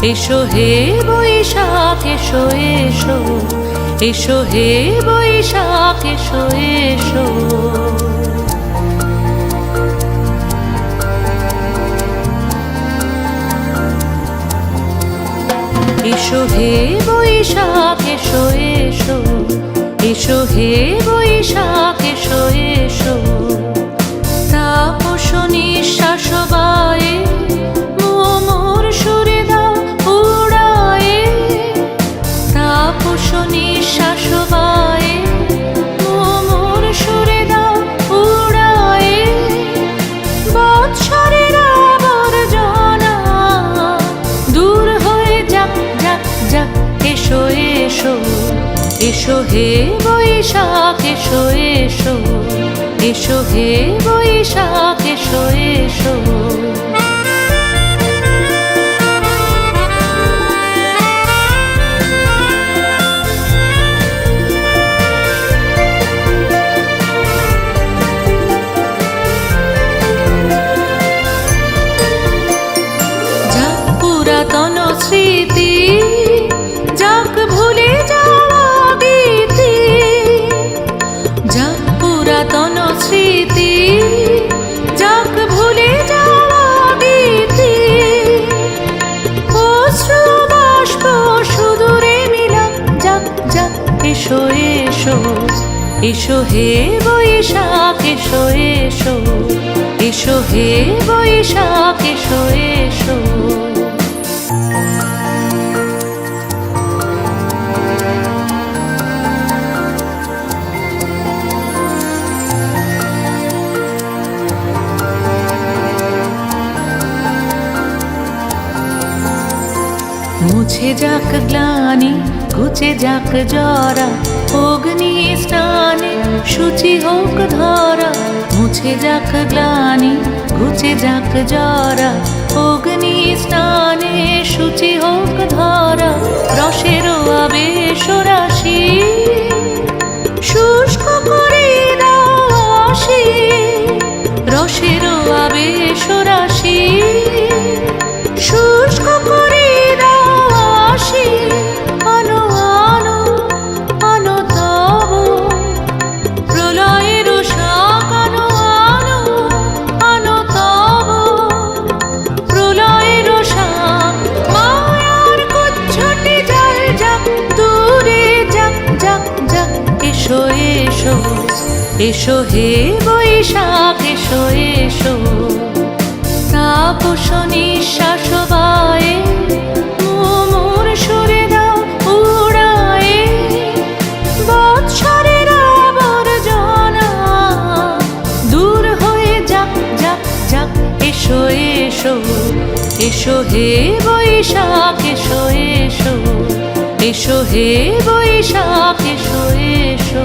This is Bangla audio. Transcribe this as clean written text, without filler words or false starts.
এসো হে বৈশাখ এসো এসো, এসো হে বৈশাখ এসো এসো। এসো হে বৈশাখ এসো এসো, এসো হে বৈশাখ এসো এসো। তাপস নিঃশ্বাস বায়ে মোর সুরে দাও উড়ায়ে, তাপস নিঃশ্বাস বায়ে মোর সুরে দাও উড়ায়ে। বৎসরের আবর্জনা দূর হয়ে যাক যাক যাক। এসো এসো, এসো হে বৈশাখ এসো এসো, এসো হে বৈশাখ এসো এসো। যাক পুরাতন স্মৃতি, যাক ভুলে যাওয়া গীতি, যাক পুরাতন স্মৃতি, যাক ভুলে যাওয়া গীতি। অশ্রু বাষ্প সুদূরে মিলাক যাক যাক। এসো এসো, এসো হে বৈশাখ এসো এসো, এসো হে বৈশাখ এসো এসো। মুছে যাক গ্লানি, ঘুচে যাক জরা, অগ্নি স্নানে শুচি হোক ধরা। মুছে যাক গ্লানি, ঘুচে যাক জরা, অগ্নি স্নানে শুচি হোক ধরা। রসের আবেশ রাশি শুষ্ক করে দাও আসি, রসের আবেশ রাশি শুষ্ক করে দাও আসি। আনো আনো আনো তব প্রলয়ের শাক, আনো আনো আনো তব প্রলয়ের শাক। মায়ার কুচ্ছটি জল যাক দূরে যাক যাক যাক। এসো এসো, এসো হে বৈশাখ এসো এসো। তাপস নিঃশ্বাস বায়ে মোর সুরে দাও উড়ায়ে। বৎসরের আবর্জনা দূর হয়ে যাক যাক যাক। এসো এসো, এসো হে বৈশাখ এসো এসো, এসো হে বৈশাখ এসো এসো।